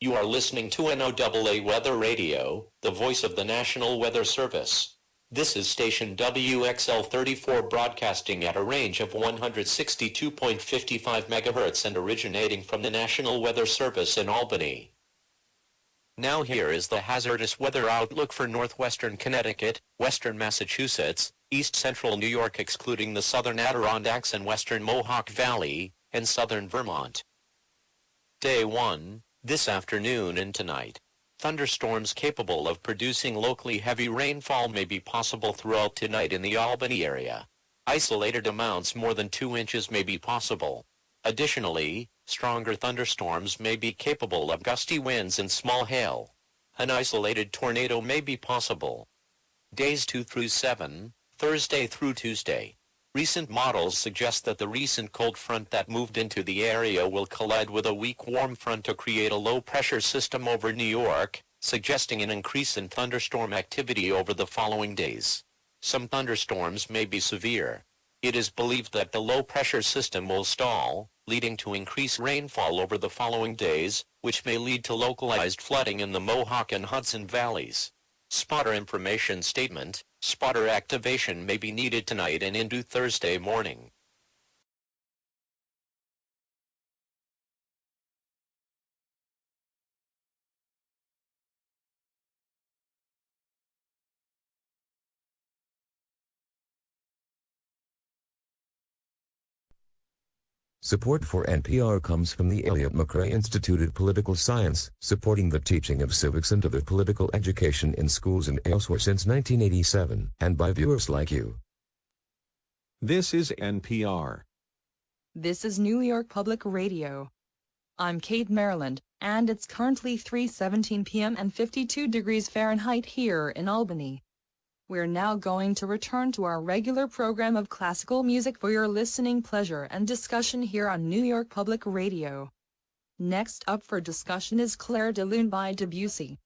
You are listening to NOAA Weather Radio, the voice of the National Weather Service. This is station WXL-34 broadcasting at a range of 162.55 MHz and originating from the National Weather Service in Albany. Now here is the hazardous weather outlook for northwestern Connecticut, western Massachusetts, east central New York excluding the southern Adirondacks and western Mohawk Valley, and southern Vermont. Day 1, this afternoon and tonight. Thunderstorms capable of producing locally heavy rainfall may be possible throughout tonight in the Albany area. Isolated amounts more than 2 inches may be possible. Additionally, stronger thunderstorms may be capable of gusty winds and small hail. An isolated tornado may be possible. Days 2 through 7, Thursday through Tuesday. Recent models suggest that the recent cold front that moved into the area will collide with a weak warm front to create a low-pressure system over New York, suggesting an increase in thunderstorm activity over the following days. Some thunderstorms may be severe. It is believed that the low-pressure system will stall, leading to increased rainfall over the following days, which may lead to localized flooding in the Mohawk and Hudson valleys. Spotter information statement: spotter activation may be needed tonight and into Thursday morning. Support for NPR comes from the Elliott McRae Institute of Political Science, supporting the teaching of civics and other political education in schools and elsewhere since 1987, and by viewers like you. This is NPR. This is New York Public Radio. I'm Kate Maryland, and it's currently 3:17 p.m. and 52 degrees Fahrenheit here in Albany. We're now going to return to our regular program of classical music for your listening pleasure and discussion here on New York Public Radio. Next up for discussion is Clair de Lune by Debussy.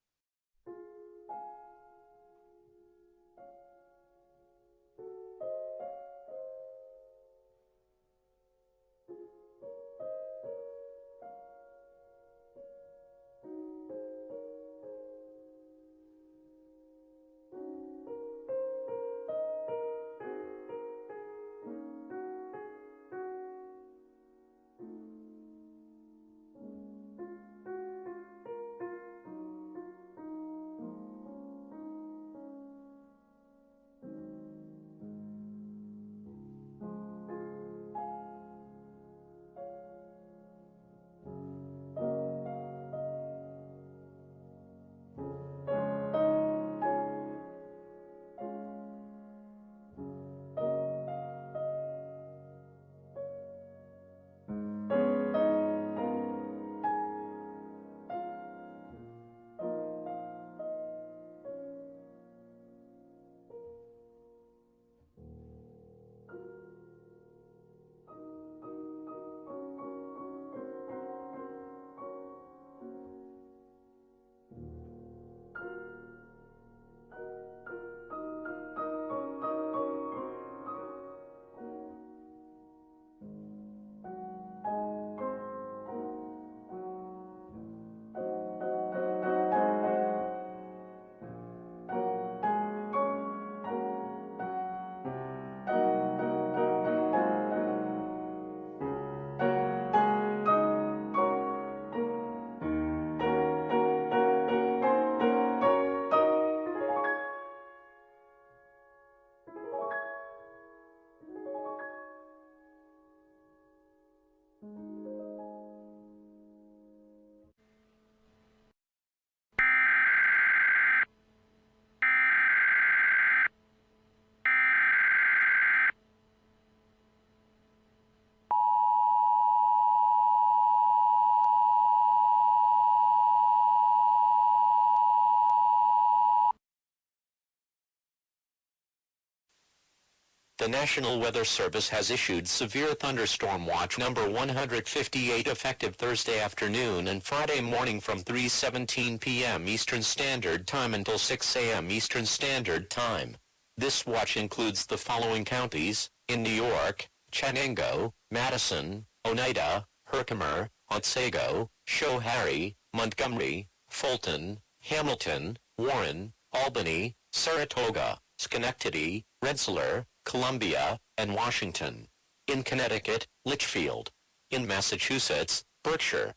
The National Weather Service has issued Severe Thunderstorm Watch number 158 effective Thursday afternoon and Friday morning from 3:17 p.m. Eastern Standard Time until 6 a.m. Eastern Standard Time. This watch includes the following counties: in New York, Chenango, Madison, Oneida, Herkimer, Otsego, Schoharie, Montgomery, Fulton, Hamilton, Warren, Albany, Saratoga, Schenectady, Rensselaer, Columbia, and Washington. In Connecticut, Litchfield. In Massachusetts, Berkshire.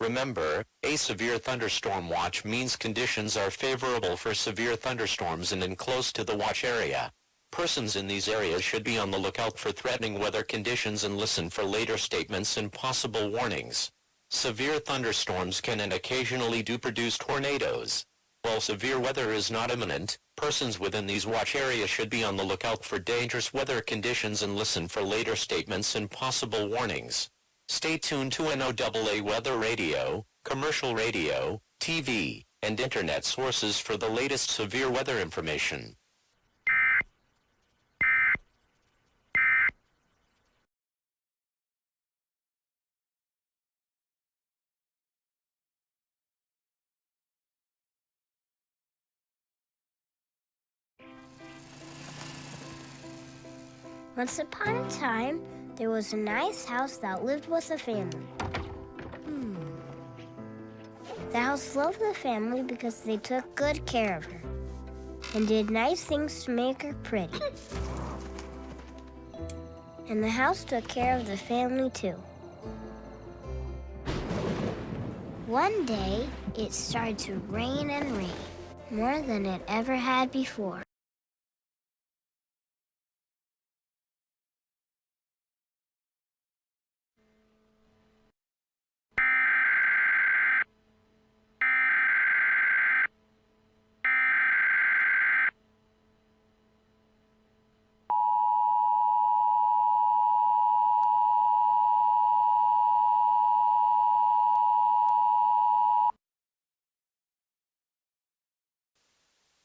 Remember, a severe thunderstorm watch means conditions are favorable for severe thunderstorms and close to the watch area. Persons in these areas should be on the lookout for threatening weather conditions and listen for later statements and possible warnings. Severe thunderstorms can and occasionally do produce tornadoes. While severe weather is not imminent, persons within these watch areas should be on the lookout for dangerous weather conditions and listen for later statements and possible warnings. Stay tuned to NOAA Weather Radio, commercial radio, TV, and internet sources for the latest severe weather information. Once upon a time, there was a nice house that lived with a family. The house loved the family because they took good care of her and did nice things to make her pretty. And the house took care of the family too. One day, it started to rain and rain, more than it ever had before.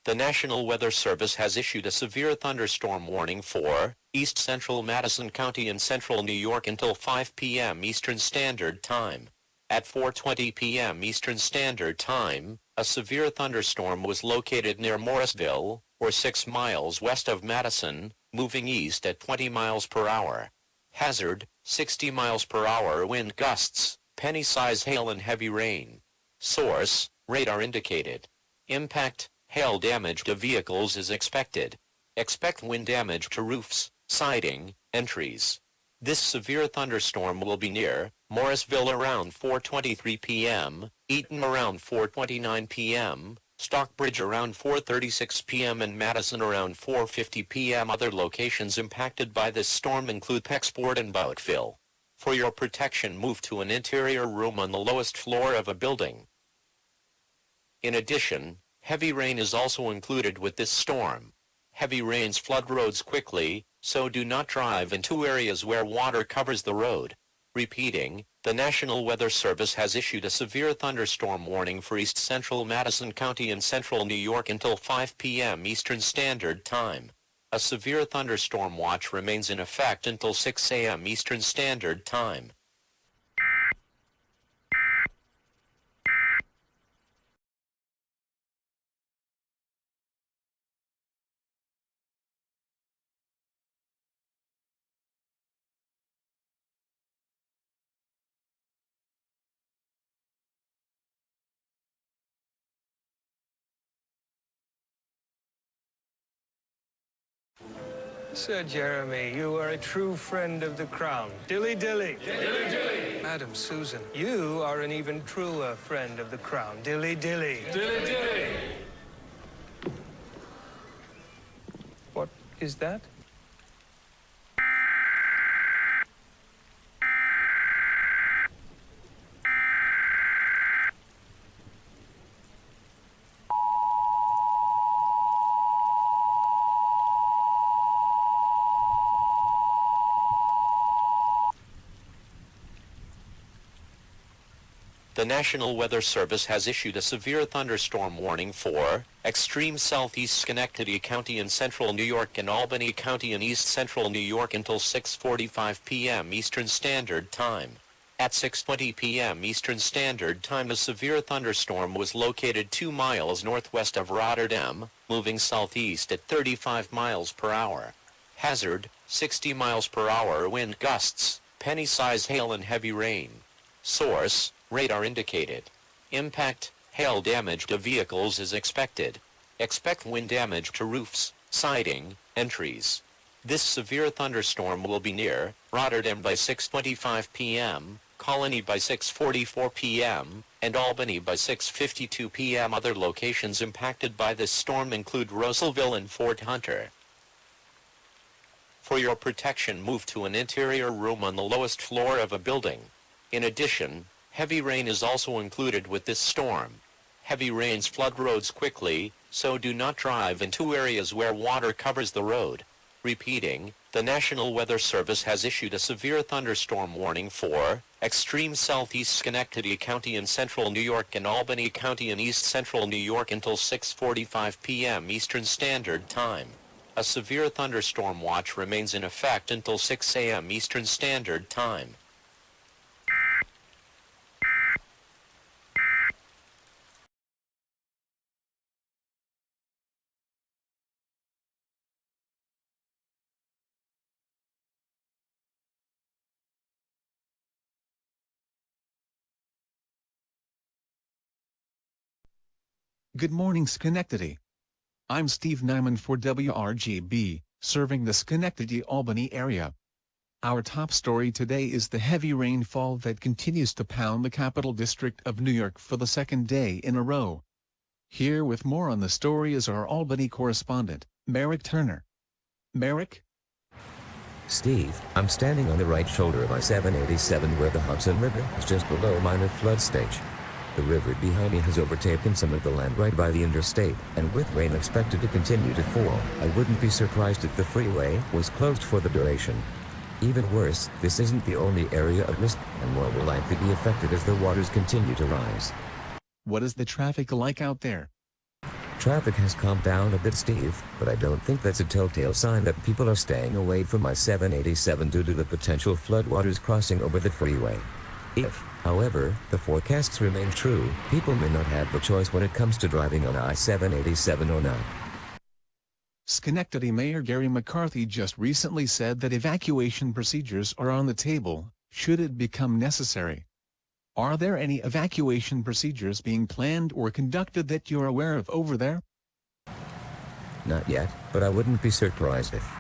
The National Weather Service has issued a severe thunderstorm warning for East Central Madison County in central New York until 5 p.m. Eastern Standard Time. At 4:20 p.m. Eastern Standard Time, a severe thunderstorm was located near Morrisville, or 6 miles west of Madison, moving east at 20 miles per hour. Hazard, 60 miles per hour wind gusts, penny-size hail and heavy rain. Source, radar indicated. Impact, hail damage to vehicles is expected. Expect wind damage to roofs, siding, and trees. This severe thunderstorm will be near Morrisville around 4:23 p.m., Eaton around 4:29 p.m., Stockbridge around 4:36 p.m. and Madison around 4:50 p.m. Other locations impacted by this storm include Pecksport and Boutville. For your protection, move to an interior room on the lowest floor of a building. In addition, heavy rain is also included with this storm. Heavy rains flood roads quickly, so do not drive into areas where water covers the road. Repeating, the National Weather Service has issued a severe thunderstorm warning for East Central Madison County and central New York until 5 p.m. Eastern Standard Time. A severe thunderstorm watch remains in effect until 6 a.m. Eastern Standard Time. Sir Jeremy, you are a true friend of the Crown. Dilly dilly. Dilly dilly. Madam Susan, you are an even truer friend of the Crown. Dilly dilly. Dilly dilly. What is that? The National Weather Service has issued a severe thunderstorm warning for extreme southeast Schenectady County in central New York and Albany County in east central New York until 6:45 p.m. Eastern Standard Time. At 6:20 p.m. Eastern Standard Time, a severe thunderstorm was located 2 miles northwest of Rotterdam, moving southeast at 35 miles per hour. Hazard, 60 miles per hour wind gusts, penny-size hail and heavy rain. Source, Radar indicated. Impact, hail damage to vehicles is expected. Expect wind damage to roofs, siding, and trees. This severe thunderstorm will be near Rotterdam by 6:25 p.m., Colony by 6:44 p.m., and Albany by 6:52 p.m. Other locations impacted by this storm include Russellville and Fort Hunter. For your protection, move to an interior room on the lowest floor of a building. In addition, heavy rain is also included with this storm. Heavy rains flood roads quickly, so do not drive into areas where water covers the road. Repeating, the National Weather Service has issued a severe thunderstorm warning for extreme southeast Schenectady County in central New York and Albany County in east central New York until 6:45 p.m. Eastern Standard Time. A severe thunderstorm watch remains in effect until 6 a.m. Eastern Standard Time. Good morning, Schenectady. I'm Steve Nyman for WRGB, serving the Schenectady-Albany area. Our top story today is the heavy rainfall that continues to pound the Capital District of New York for the second day in a row. Here with more on the story is our Albany correspondent, Merrick Turner. Merrick? Steve, I'm standing on the right shoulder of I-787 where the Hudson River is just below minor flood stage. The river behind me has overtaken some of the land right by the interstate, and with rain expected to continue to fall, I wouldn't be surprised if the freeway was closed for the duration. Even worse, this isn't the only area at risk, and more will likely be affected as the waters continue to rise. What is the traffic like out there? Traffic has calmed down a bit, Steve, but I don't think that's a telltale sign that people are staying away from I-787 due to the potential floodwaters crossing over the freeway. If, however, the forecasts remain true, people may not have the choice when it comes to driving on I-787 or not. Schenectady Mayor Gary McCarthy just recently said that evacuation procedures are on the table, should it become necessary. Are there any evacuation procedures being planned or conducted that you're aware of over there? Not yet, but I wouldn't be surprised if.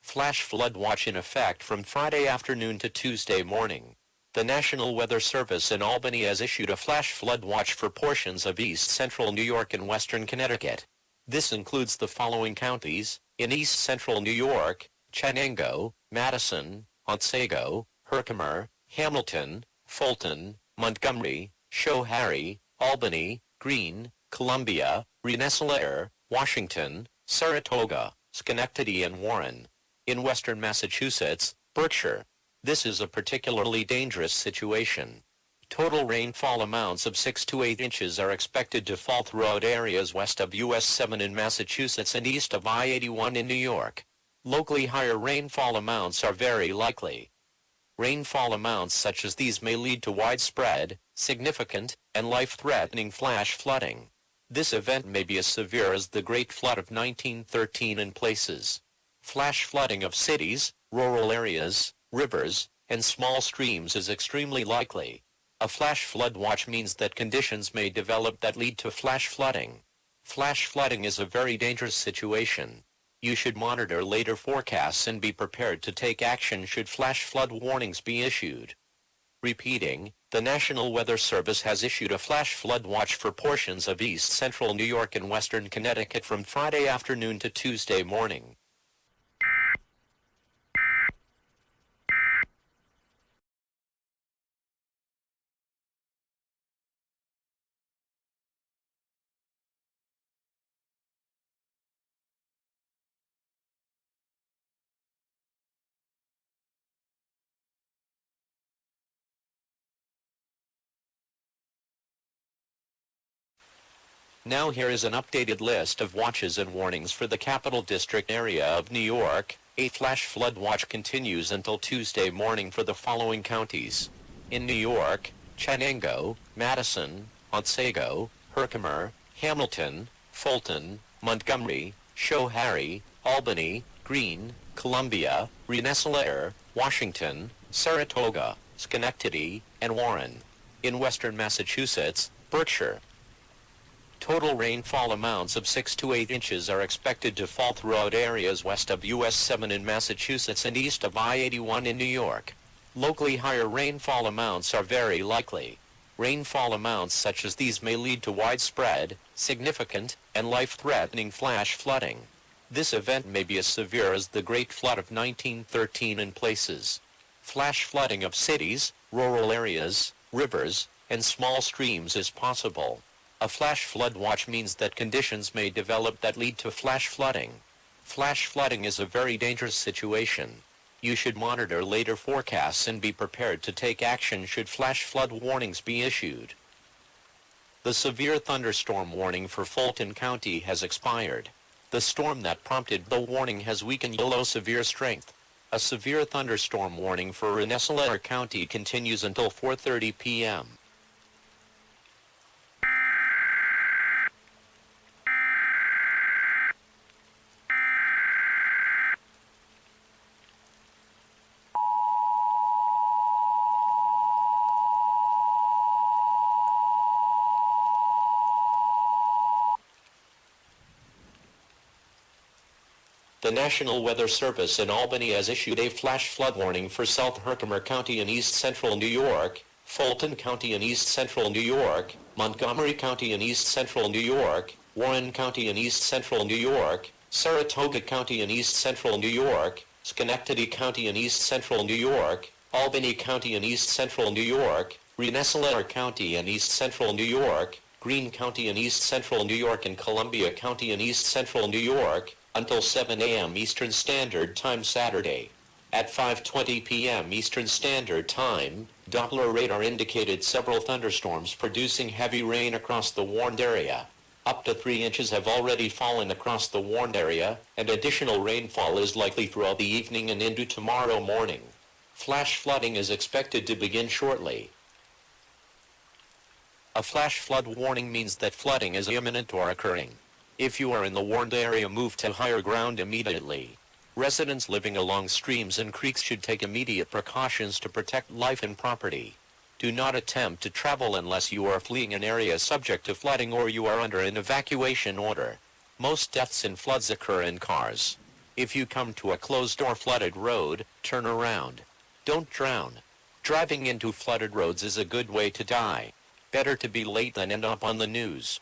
Flash flood watch in effect from Friday afternoon to Tuesday morning. The National Weather Service in Albany has issued a flash flood watch for portions of east central New York and western Connecticut. This includes the following counties: in east central New York, Chenango, Madison, Otsego, Herkimer, Hamilton, Fulton, Montgomery, Schoharie, Albany, Greene, Columbia, Rensselaer, Washington, Saratoga, Schenectady and Warren. In western Massachusetts, Berkshire. This is a particularly dangerous situation. Total rainfall amounts of 6 to 8 inches are expected to fall throughout areas west of US 7 in Massachusetts and east of I-81 in New York. Locally higher rainfall amounts are very likely. Rainfall amounts such as these may lead to widespread, significant, and life-threatening flash flooding. This event may be as severe as the Great Flood of 1913 in places. Flash flooding of cities, rural areas, rivers, and small streams is extremely likely. A flash flood watch means that conditions may develop that lead to flash flooding. Flash flooding is a very dangerous situation. You should monitor later forecasts and be prepared to take action should flash flood warnings be issued. Repeating, the National Weather Service has issued a flash flood watch for portions of east central New York and western Connecticut from Friday afternoon to Tuesday morning. Now here is an updated list of watches and warnings for the Capital District area of New York. A flash flood watch continues until Tuesday morning for the following counties. In New York, Chenango, Madison, Otsego, Herkimer, Hamilton, Fulton, Montgomery, Schoharie, Albany, Greene, Columbia, Rensselaer, Washington, Saratoga, Schenectady, and Warren. In western Massachusetts, Berkshire. Total rainfall amounts of 6 to 8 inches are expected to fall throughout areas west of US 7 in Massachusetts and east of I-81 in New York. Locally higher rainfall amounts are very likely. Rainfall amounts such as these may lead to widespread, significant, and life-threatening flash flooding. This event may be as severe as the Great Flood of 1913 in places. Flash flooding of cities, rural areas, rivers, and small streams is possible. A flash flood watch means that conditions may develop that lead to flash flooding. Flash flooding is a very dangerous situation. You should monitor later forecasts and be prepared to take action should flash flood warnings be issued. The severe thunderstorm warning for Fulton County has expired. The storm that prompted the warning has weakened below severe strength. A severe thunderstorm warning for Rensselaer County continues until 4:30 p.m. The National Weather Service in Albany has issued a flash flood warning for South Herkimer County in east central New York, Fulton County in east central New York, Montgomery County in east central New York, Warren County in east central New York, Saratoga County in east central New York, Schenectady County in east central New York, Albany County in east central New York, Rensselaer County in east central New York, Greene County in east central New York, and Columbia County in east central New York, until 7 a.m. Eastern Standard Time Saturday. At 5:20 p.m. Eastern Standard Time, Doppler radar indicated several thunderstorms producing heavy rain across the warned area. Up to 3 inches have already fallen across the warned area, and additional rainfall is likely throughout the evening and into tomorrow morning. Flash flooding is expected to begin shortly. A flash flood warning means that flooding is imminent or occurring. If you are in the warned area, move to higher ground immediately. Residents living along streams and creeks should take immediate precautions to protect life and property. Do not attempt to travel unless you are fleeing an area subject to flooding or you are under an evacuation order. Most deaths in floods occur in cars. If you come to a closed or flooded road, turn around. Don't drown. Driving into flooded roads is a good way to die. Better to be late than end up on the news.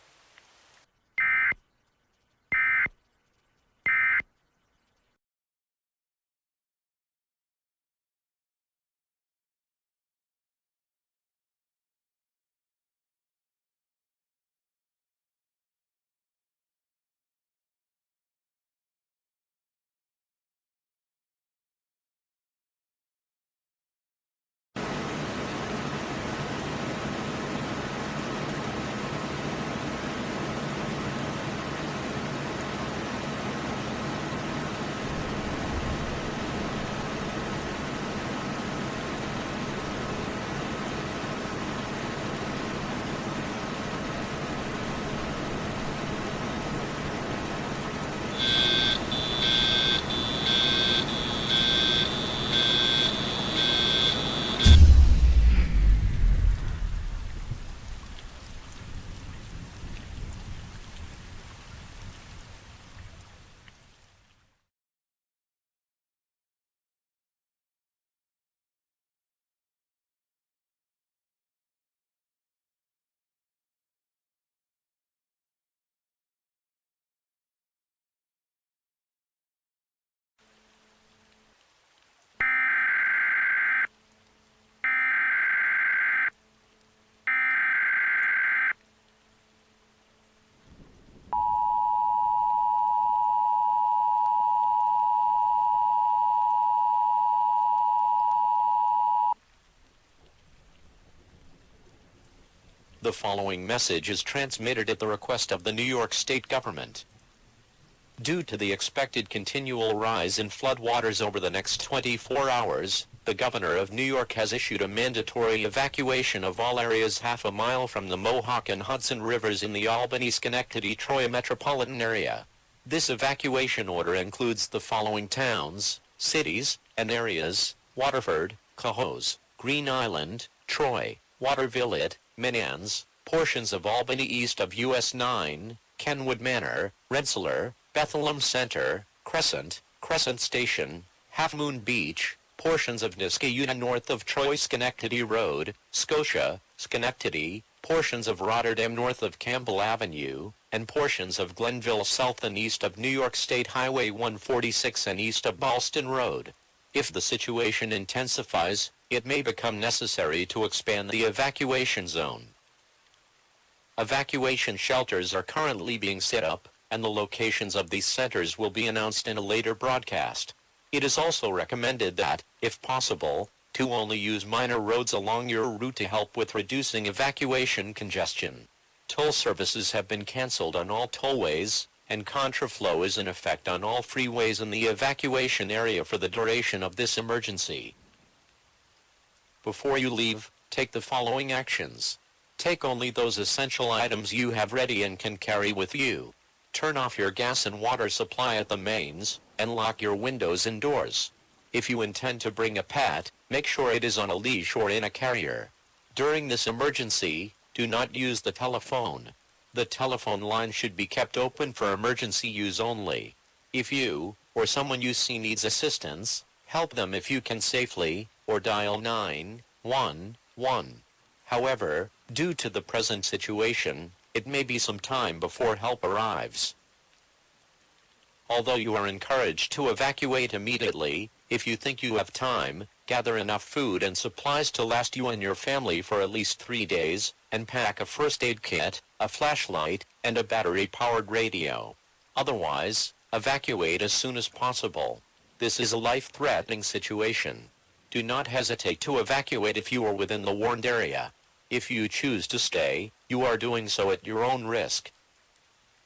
The following message is transmitted at the request of the New York State government. Due to the expected continual rise in floodwaters over the next 24 hours, the governor of New York has issued a mandatory evacuation of all areas half a mile from the Mohawk and Hudson rivers in the Albany-Schenectady-Troy metropolitan area. This evacuation order includes the following towns, cities, and areas: Waterford, Cohoes, Green Island, Troy, Waterville, Menands, portions of Albany east of US 9, Kenwood Manor, Rensselaer, Bethlehem Center, Crescent Station, Half Moon Beach, portions of Niskayuna north of Troy Schenectady Road, Scotia, Schenectady, portions of Rotterdam north of Campbell Avenue, and portions of Glenville south and east of New York State Highway 146 and east of Ballston Road. If the situation intensifies, it may become necessary to expand the evacuation zone. Evacuation shelters are currently being set up, and the locations of these centers will be announced in a later broadcast. It is also recommended that, if possible, to only use minor roads along your route to help with reducing evacuation congestion. Toll services have been canceled on all tollways, and contraflow is in effect on all freeways in the evacuation area for the duration of this emergency. Before you leave, take the following actions. Take only those essential items you have ready and can carry with you. Turn off your gas and water supply at the mains, and lock your windows and doors. If you intend to bring a pet, make sure it is on a leash or in a carrier. During this emergency, do not use the telephone. The telephone line should be kept open for emergency use only. If you, or someone you see needs assistance, help them if you can safely, or dial 911. However, due to the present situation, it may be some time before help arrives. Although you are encouraged to evacuate immediately, if you think you have time, gather enough food and supplies to last you and your family for at least 3 days, and pack a first aid kit, a flashlight, and a battery-powered radio. Otherwise, evacuate as soon as possible. This is a life-threatening situation. Do not hesitate to evacuate if you are within the warned area. If you choose to stay, you are doing so at your own risk.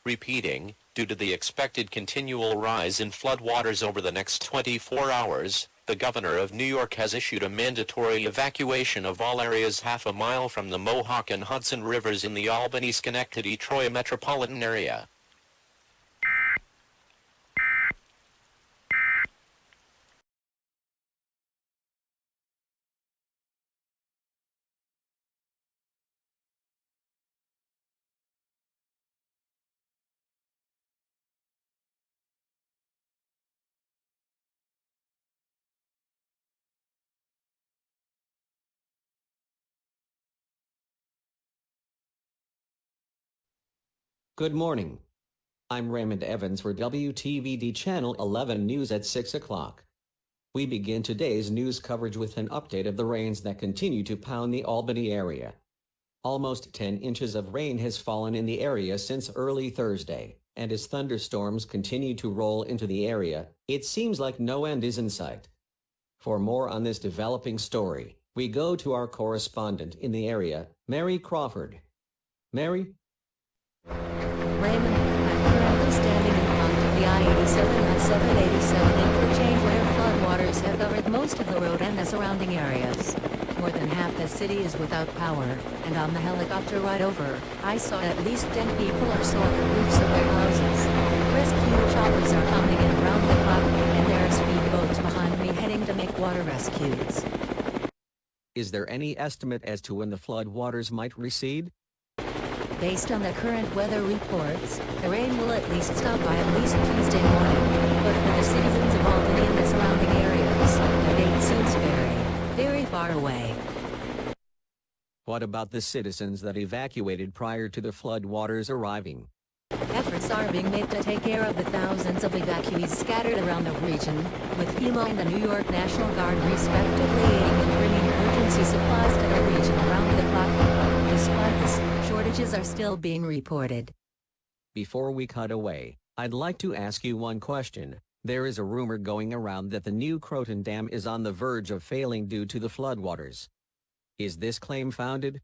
Repeating, due to the expected continual rise in floodwaters over the next 24 hours, the governor of New York has issued a mandatory evacuation of all areas half a mile from the Mohawk and Hudson rivers in the Albany-Schenectady-Troy metropolitan area. Good morning. I'm Raymond Evans for WTVD Channel 11 News at 6 o'clock. We begin today's news coverage with an update of the rains that continue to pound the Albany area. Almost 10 inches of rain has fallen in the area since early Thursday, and as thunderstorms continue to roll into the area, it seems like no end is in sight. For more on this developing story, we go to our correspondent in the area, Mary Crawford. Mary? Raymond, I'm currently standing in front of the I-87 and 787 interchange where floodwaters have covered most of the road and the surrounding areas. More than half the city is without power, and on the helicopter ride over, I saw at least 10 people or so on the roofs of their houses. Rescue choppers are coming in around the clock, and there are speedboats behind me heading to make water rescues. Is there any estimate as to when the floodwaters might recede? Based on the current weather reports, the rain will at least stop by at least Tuesday morning, but for the citizens of Albany and the surrounding areas, the date seems very far away. What about the citizens that evacuated prior to the floodwaters arriving? Efforts are being made to take care of the thousands of evacuees scattered around the region, with FEMA and the New York National Guard respectively aiding in bringing emergency supplies to the region around the clock. Despite this, shortages are still being reported. Before we cut away, I'd like to ask you one question. There is a rumor going around that the new Croton Dam is on the verge of failing due to the floodwaters. Is this claim founded?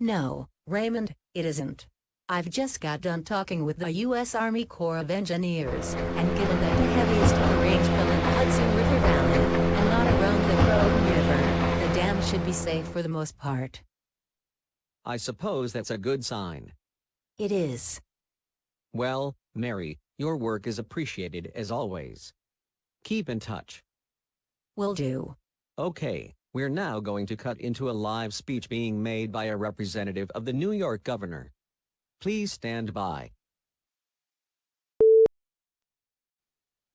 No, Raymond, it isn't. I've just got done talking with the U.S. Army Corps of Engineers, and given that the heaviest of the rains fell in the Hudson River Valley, and not around the Croton River, the dam should be safe for the most part. I suppose that's a good sign. It is. Well, Mary, your work is appreciated as always. Keep in touch. Will do. Okay, we're now going to cut into a live speech being made by a representative of the New York governor. Please stand by.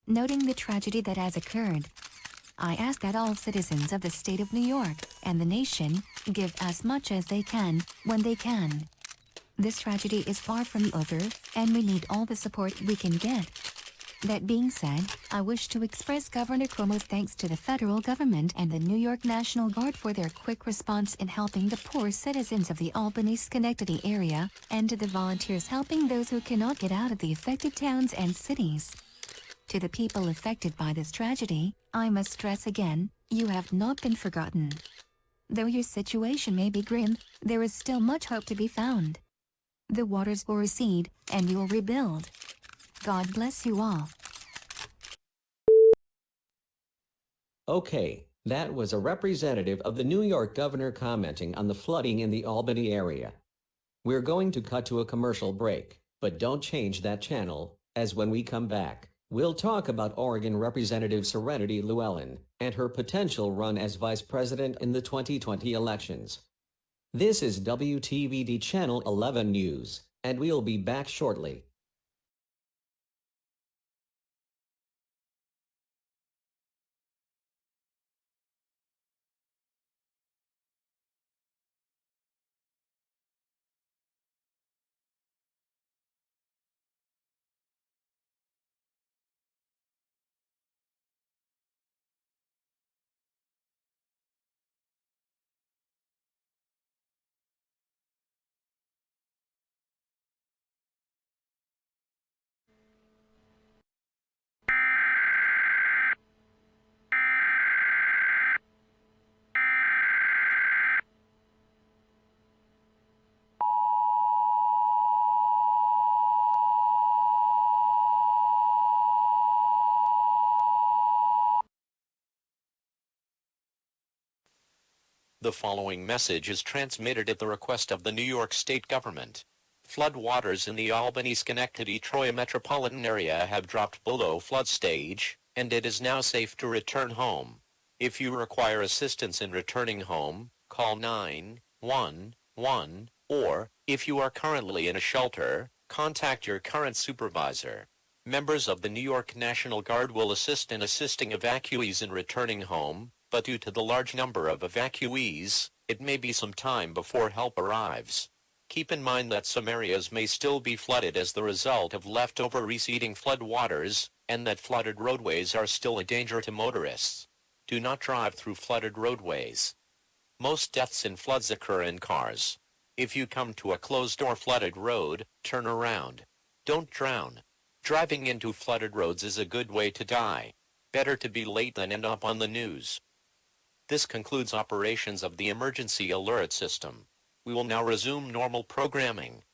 Noting the tragedy that has occurred, I ask that all citizens of the state of New York and the nation give as much as they can when they can. This tragedy is far from over, and we need all the support we can get. That being said, I wish to express Governor Cuomo's thanks to the federal government and the New York National Guard for their quick response in helping the poor citizens of the Albany-Schenectady area, and to the volunteers helping those who cannot get out of the affected towns and cities. To the people affected by this tragedy, I must stress again, you have not been forgotten. Though your situation may be grim, there is still much hope to be found. The waters will recede, and you will rebuild. God bless you all. Okay, that was a representative of the New York governor commenting on the flooding in the Albany area. We're going to cut to a commercial break, but don't change that channel, as when we come back, we'll talk about Oregon Representative Serenity Llewellyn and her potential run as vice president in the 2020 elections. This is WTVD Channel 11 News, and we'll be back shortly. The following message is transmitted at the request of the New York State government. Flood waters in the Albany-Schenectady-Troy metropolitan area have dropped below flood stage, and it is now safe to return home. If you require assistance in returning home, call 911, or, if you are currently in a shelter, contact your current supervisor. Members of the New York National Guard will assist in assisting evacuees in returning home, but due to the large number of evacuees, it may be some time before help arrives. Keep in mind that some areas may still be flooded as the result of leftover receding flood waters, and that flooded roadways are still a danger to motorists. Do not drive through flooded roadways. Most deaths in floods occur in cars. If you come to a closed or flooded road, turn around. Don't drown. Driving into flooded roads is a good way to die. Better to be late than end up on the news. This concludes operations of the emergency alert system. We will now resume normal programming.